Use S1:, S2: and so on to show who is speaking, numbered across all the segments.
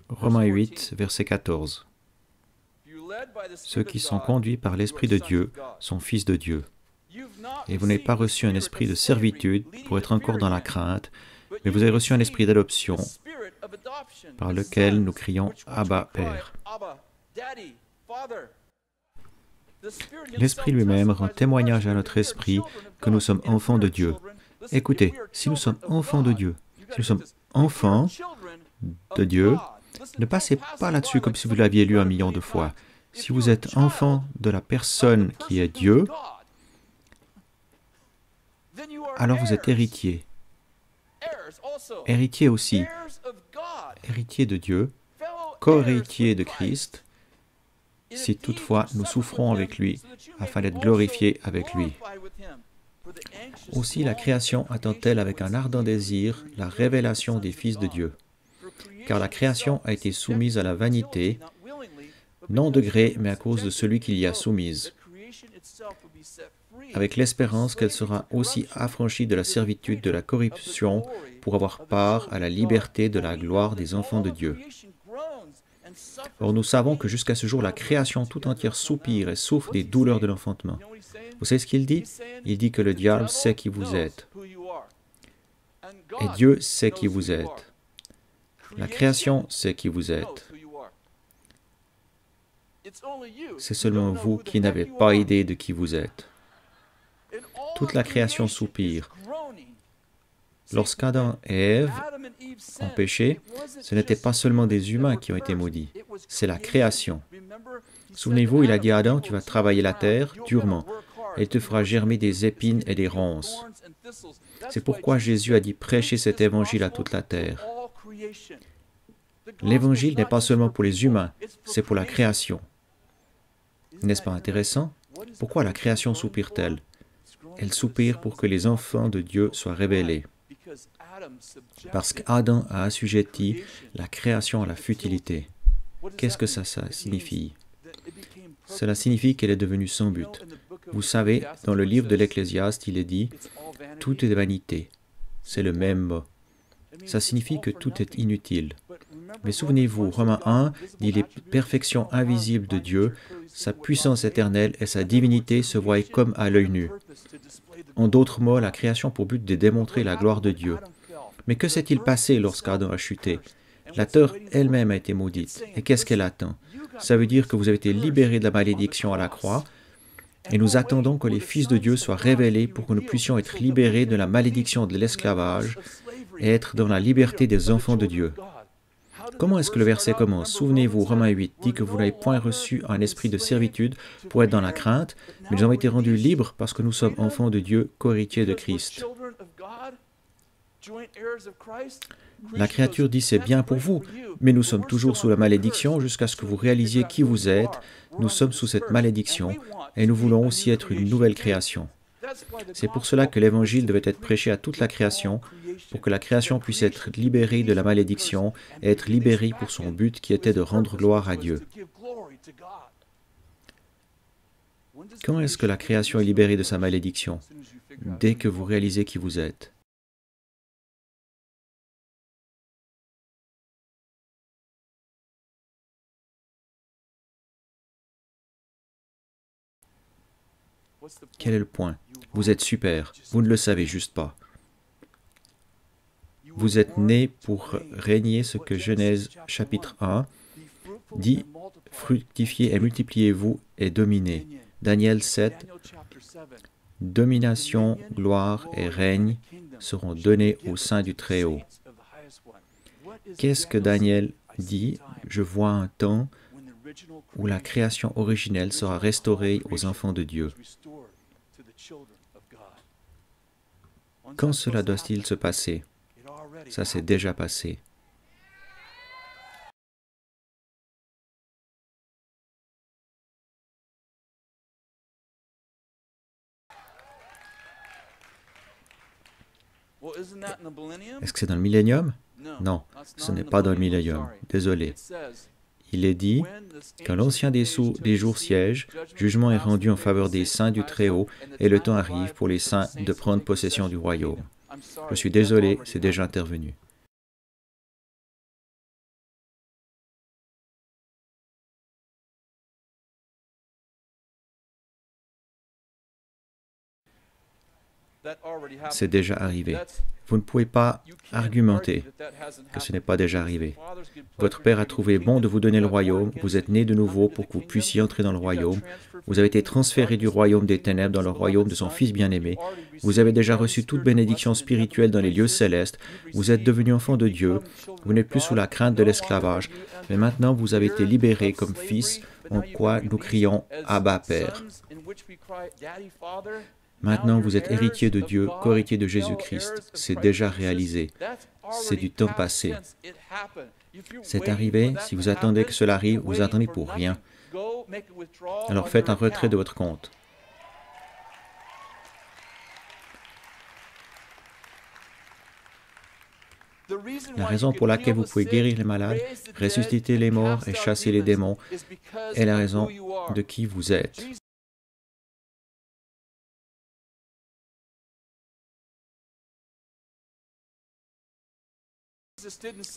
S1: Romains 8, verset 14. Ceux qui sont conduits par l'Esprit de Dieu sont fils de Dieu. Et vous n'avez pas reçu un esprit de servitude pour être encore dans la crainte, mais vous avez reçu un esprit d'adoption par lequel nous crions « Abba, Père ». L'Esprit lui-même rend témoignage à notre esprit que nous sommes enfants de Dieu. Écoutez, si nous sommes enfants de Dieu, si nous sommes enfants de Dieu, ne passez pas là-dessus comme si vous l'aviez lu 1 million de fois. Si vous êtes enfant de la personne qui est Dieu, alors vous êtes héritier. Héritier aussi. Héritier de Dieu, co-héritier de Christ, si toutefois nous souffrons avec lui, afin d'être glorifiés avec lui. Aussi la création attend-elle avec un ardent désir la révélation des fils de Dieu. Car la création a été soumise à la vanité, non de gré, mais à cause de celui qui l'y a soumise, avec l'espérance qu'elle sera aussi affranchie de la servitude de la corruption pour avoir part à la liberté de la gloire des enfants de Dieu. Or nous savons que jusqu'à ce jour, la création tout entière soupire et souffre des douleurs de l'enfantement. Vous savez ce qu'il dit? Il dit que le diable sait qui vous êtes. Et Dieu sait qui vous êtes. La création sait qui vous êtes. C'est seulement vous qui n'avez pas idée de qui vous êtes. Toute la création soupire. Lorsqu'Adam et Ève ont péché, ce n'était pas seulement des humains qui ont été maudits, c'est la création. Souvenez-vous, il a dit à Adam, tu vas travailler la terre durement, et il te fera germer des épines et des ronces. C'est pourquoi Jésus a dit prêcher cet évangile à toute la terre. L'évangile n'est pas seulement pour les humains, c'est pour la création. N'est-ce pas intéressant? Pourquoi la création soupire-t-elle? Elle soupire pour que les enfants de Dieu soient révélés. Parce qu'Adam a assujetti la création à la futilité. Qu'est-ce que ça signifie? Cela signifie qu'elle est devenue sans but. Vous savez, dans le livre de l'Ecclésiaste, il est dit « Tout est vanité ». C'est le même mot. Ça signifie que tout est inutile. Mais souvenez-vous, Romains 1 dit les perfections invisibles de Dieu, sa puissance éternelle et sa divinité se voient comme à l'œil nu. En d'autres mots, la création a pour but de démontrer la gloire de Dieu. Mais que s'est-il passé lorsqu'Adam a chuté? La terre elle-même a été maudite. Et qu'est-ce qu'elle attend? Ça veut dire que vous avez été libérés de la malédiction à la croix, et nous attendons que les fils de Dieu soient révélés pour que nous puissions être libérés de la malédiction de l'esclavage et être dans la liberté des enfants de Dieu. Comment est-ce que le verset commence? Souvenez-vous, Romains 8 dit que vous n'avez point reçu un esprit de servitude pour être dans la crainte, mais nous avons été rendus libres parce que nous sommes enfants de Dieu, co-héritiers de Christ. La créature dit c'est bien pour vous, mais nous sommes toujours sous la malédiction jusqu'à ce que vous réalisiez qui vous êtes. Nous sommes sous cette malédiction et nous voulons aussi être une nouvelle création. C'est pour cela que l'Évangile devait être prêché à toute la création, pour que la création puisse être libérée de la malédiction et être libérée pour son but qui était de rendre gloire à Dieu. Quand est-ce que la création est libérée de sa malédiction? Dès que vous réalisez qui vous êtes. Quel est le point? Vous êtes super, vous ne le savez juste pas. Vous êtes nés pour régner, ce que Genèse chapitre 1 dit, fructifiez et multipliez-vous et dominez. Daniel 7, domination, gloire et règne seront donnés au sein du Très-Haut. Qu'est-ce que Daniel dit? Je vois un temps où la création originelle sera restaurée aux enfants de Dieu. Quand cela doit-il se passer? Ça s'est déjà passé. Est-ce que c'est dans le millénium? Non, ce n'est pas dans le millénium. Désolé. Il est dit, quand l'ancien des jours siège, jugement est rendu en faveur des saints du Très-Haut, et le temps arrive pour les saints de prendre possession du royaume. Je suis désolé, c'est déjà intervenu. C'est déjà arrivé. Vous ne pouvez pas argumenter que ce n'est pas déjà arrivé. Votre Père a trouvé bon de vous donner le royaume, vous êtes né de nouveau pour que vous puissiez entrer dans le royaume, vous avez été transféré du royaume des ténèbres dans le royaume de son Fils bien-aimé, vous avez déjà reçu toute bénédiction spirituelle dans les lieux célestes, vous êtes devenu enfant de Dieu, vous n'êtes plus sous la crainte de l'esclavage, mais maintenant vous avez été libéré comme fils, en quoi nous crions « Abba, Père ». Maintenant, vous êtes héritier de Dieu, co-héritier de Jésus-Christ. C'est déjà réalisé. C'est du temps passé. C'est arrivé. Si vous attendez que cela arrive, vous attendez pour rien. Alors faites un retrait de votre compte. La raison pour laquelle vous pouvez guérir les malades, ressusciter les morts et chasser les démons est la raison de qui vous êtes.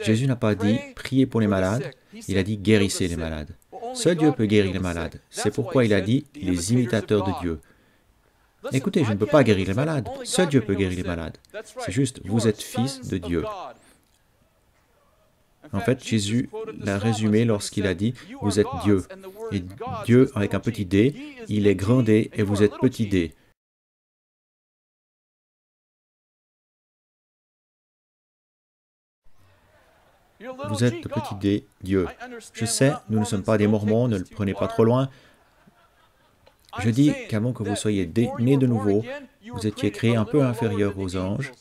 S1: Jésus n'a pas dit « priez pour les malades », il a dit « guérissez les malades ». Seul Dieu peut guérir les malades. C'est pourquoi il a dit « les imitateurs de Dieu ». Écoutez, je ne peux pas guérir les malades. Seul Dieu peut guérir les malades. C'est juste, vous êtes fils de Dieu. En fait, Jésus l'a résumé lorsqu'il a dit « vous êtes Dieu ». Et Dieu, avec un petit d, il est grand D et vous êtes petit d. Vous êtes le petit d, Dieu. Je sais, nous ne sommes pas des Mormons, ne le prenez pas trop loin. Je dis qu'avant que vous soyez nés de nouveau, vous étiez créés un peu inférieurs aux anges.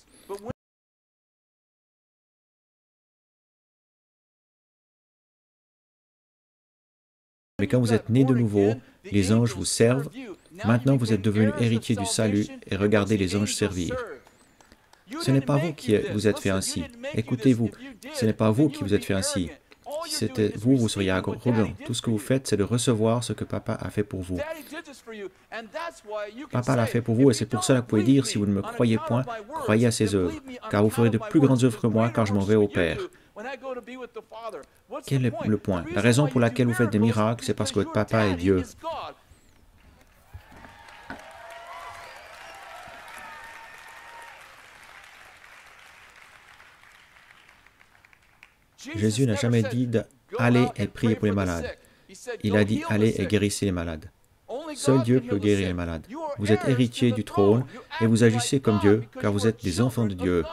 S1: Mais quand vous êtes nés de nouveau, les anges vous servent. Maintenant, vous êtes devenus héritiers du salut et regardez les anges servir. Ce n'est pas vous qui vous êtes fait ainsi. Écoutez-vous, ce n'est pas vous qui vous êtes fait ainsi. Si c'était vous, vous seriez arrogant. Tout ce que vous faites, c'est de recevoir ce que Papa a fait pour vous. Papa l'a fait pour vous et c'est pour cela que vous pouvez dire, si vous ne me croyez point, croyez à ses œuvres, car vous ferez de plus grandes œuvres que moi, car je m'en vais au Père. Quel est le point? La raison pour laquelle vous faites des miracles, c'est parce que votre Papa est Dieu. Jésus n'a jamais dit d'aller et prier pour les malades. Il a dit allez et guérissez les malades. Seul Dieu peut guérir les malades. Vous êtes héritiers du trône et vous agissez comme Dieu, car vous êtes des enfants de Dieu.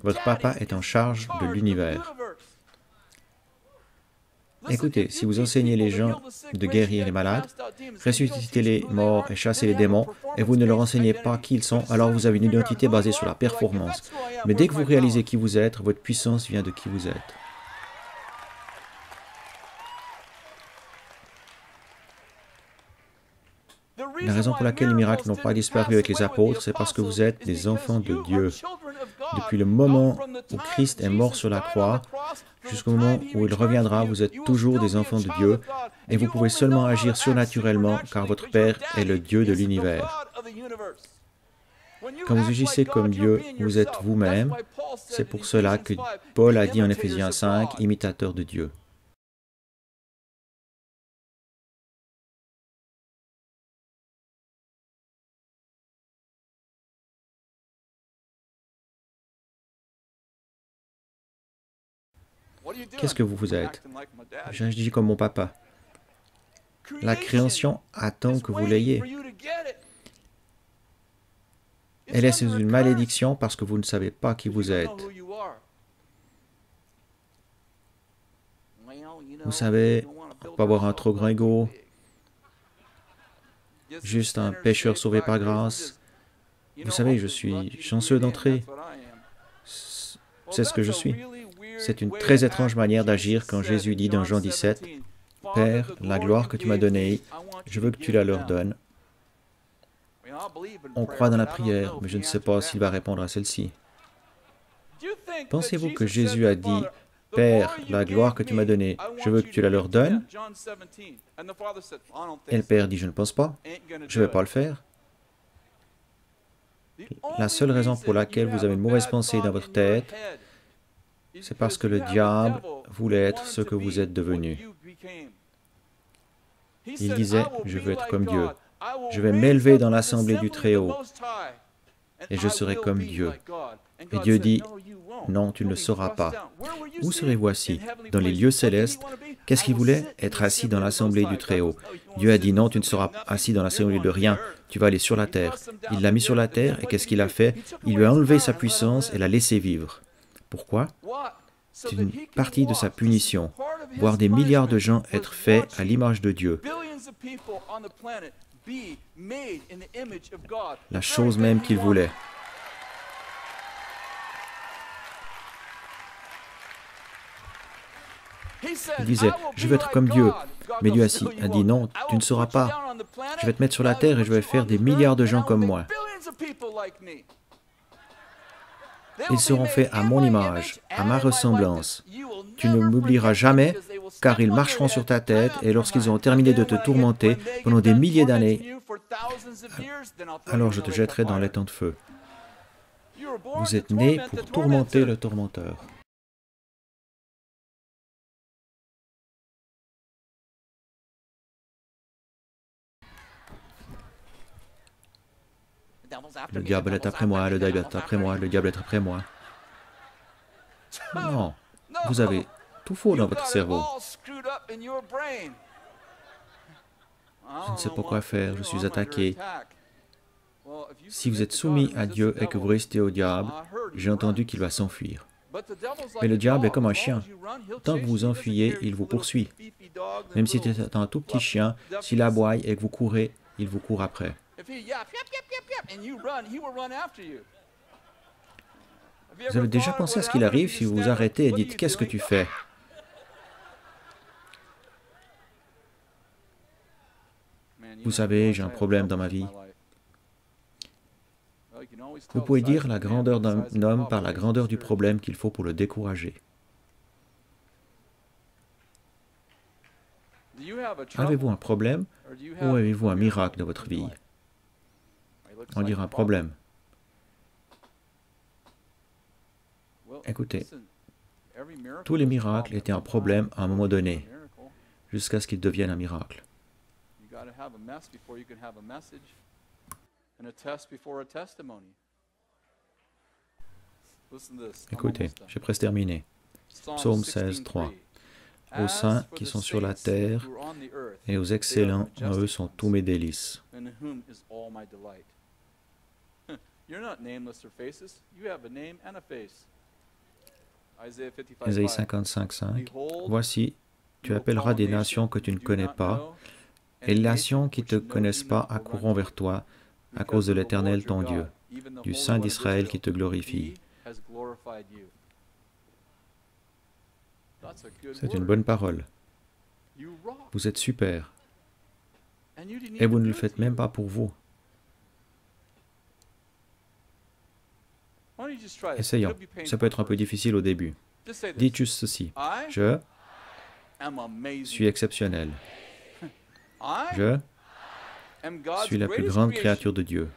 S1: Votre Papa est en charge de l'univers. Écoutez, si vous enseignez les gens de guérir les malades, ressusciter les morts et chasser les démons, et vous ne leur enseignez pas qui ils sont, alors vous avez une identité basée sur la performance. Mais dès que vous réalisez qui vous êtes, votre puissance vient de qui vous êtes. La raison pour laquelle les miracles n'ont pas disparu avec les apôtres, c'est parce que vous êtes des enfants de Dieu. Depuis le moment où Christ est mort sur la croix, jusqu'au moment où il reviendra, vous êtes toujours des enfants de Dieu, et vous pouvez seulement agir surnaturellement, car votre Père est le Dieu de l'univers. Quand vous agissez comme Dieu, vous êtes vous-même. C'est pour cela que Paul a dit en Éphésiens 5, imitateur de Dieu. Qu'est-ce que vous êtes? J'agis comme mon papa. La création attend que vous l'ayez. Elle est sous une malédiction parce que vous ne savez pas qui vous êtes. Vous savez, pas avoir un trop grand ego, juste un pécheur sauvé par grâce. Vous savez, je suis chanceux d'entrer. C'est ce que je suis. C'est une très étrange manière d'agir quand Jésus dit dans Jean 17, « Père, la gloire que tu m'as donnée, je veux que tu la leur donnes. » On croit dans la prière, mais je ne sais pas s'il va répondre à celle-ci. Pensez-vous que Jésus a dit, « Père, la gloire que tu m'as donnée, je veux que tu la leur donnes ?» Et le Père dit, « Je ne pense pas, je ne vais pas le faire. » La seule raison pour laquelle vous avez une mauvaise pensée dans votre tête, c'est parce que le diable voulait être ce que vous êtes devenu. Il disait, je veux être comme Dieu. Je vais m'élever dans l'assemblée du Très-Haut et je serai comme Dieu. Et Dieu dit, non, tu ne le seras pas. Où serez-vous assis? Dans les lieux célestes. Qu'est-ce qu'il voulait? Être assis dans l'assemblée du Très-Haut. Dieu a dit, non, tu ne seras assis dans l'assemblée de rien. Tu vas aller sur la terre. Il l'a mis sur la terre et qu'est-ce qu'il a fait? Il lui a enlevé sa puissance et l'a laissé vivre. Pourquoi? C'est une partie de sa punition. Voir des milliards de gens être faits à l'image de Dieu. La chose même qu'il voulait. Il disait, je veux être comme Dieu. Mais Dieu a dit, non, tu ne seras pas. Je vais te mettre sur la terre et je vais faire des milliards de gens comme moi. Ils seront faits à mon image, à ma ressemblance. Tu ne m'oublieras jamais, car ils marcheront sur ta tête, et lorsqu'ils auront terminé de te tourmenter pendant des milliers d'années, alors je te jetterai dans l'étang de feu. Vous êtes nés pour tourmenter le tourmenteur. Le diable est après moi, le diable est après moi, le diable est après moi. Non, vous avez tout faux dans votre cerveau. Je ne sais pas quoi faire, je suis attaqué. Si vous êtes soumis à Dieu et que vous restez au diable, j'ai entendu qu'il va s'enfuir. Mais le diable est comme un chien. Tant que vous enfuyez, il vous poursuit. Même si c'est un tout petit chien, s'il aboie et que vous courez, il vous court après. Vous avez déjà pensé à ce qu'il arrive si vous vous arrêtez et dites « Qu'est-ce que tu fais ?» Vous savez, j'ai un problème dans ma vie. Vous pouvez dire la grandeur d'un homme par la grandeur du problème qu'il faut pour le décourager. Avez-vous un problème ou avez-vous un miracle dans votre vie? On dirait un problème. Écoutez, tous les miracles étaient un problème à un moment donné, jusqu'à ce qu'ils deviennent un miracle. Écoutez, j'ai presque terminé. Psaume 16, 3. Aux saints qui sont sur la terre et aux excellents, en eux sont tous mes délices. Ésaïe 55, 5. Voici, tu appelleras des nations que tu ne connais pas, et les nations qui ne te connaissent pas accourront vers toi à cause de l'Éternel ton Dieu, du Saint d'Israël qui te glorifie. C'est une bonne parole. Vous êtes super. Et vous ne le faites même pas pour vous. Essayons. Ça peut être un peu difficile au début. Dites juste ceci. Je suis exceptionnel. Je suis la plus grande créature de Dieu.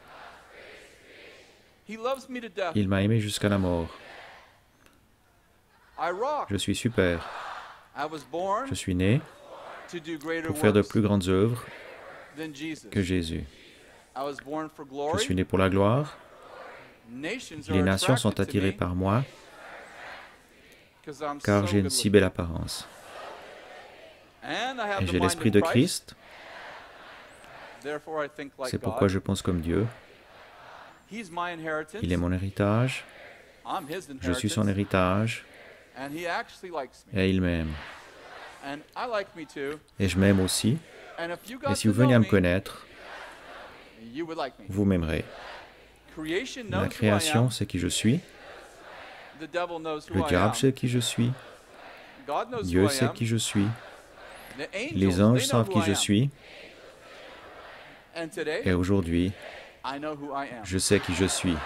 S1: Il m'a aimé jusqu'à la mort. Je suis super. Je suis né pour faire de plus grandes œuvres que Jésus. Je suis né pour la gloire. Les nations sont attirées par moi, car j'ai une si belle apparence. Et j'ai l'esprit de Christ. C'est pourquoi je pense comme Dieu. Il est mon héritage. Je suis son héritage. Et il m'aime. Et je m'aime aussi. Et si vous venez à me connaître, vous m'aimerez. La création sait qui je suis. Le diable sait qui je suis. Dieu sait qui je suis. Les anges savent qui je suis. Et aujourd'hui, je sais qui je suis.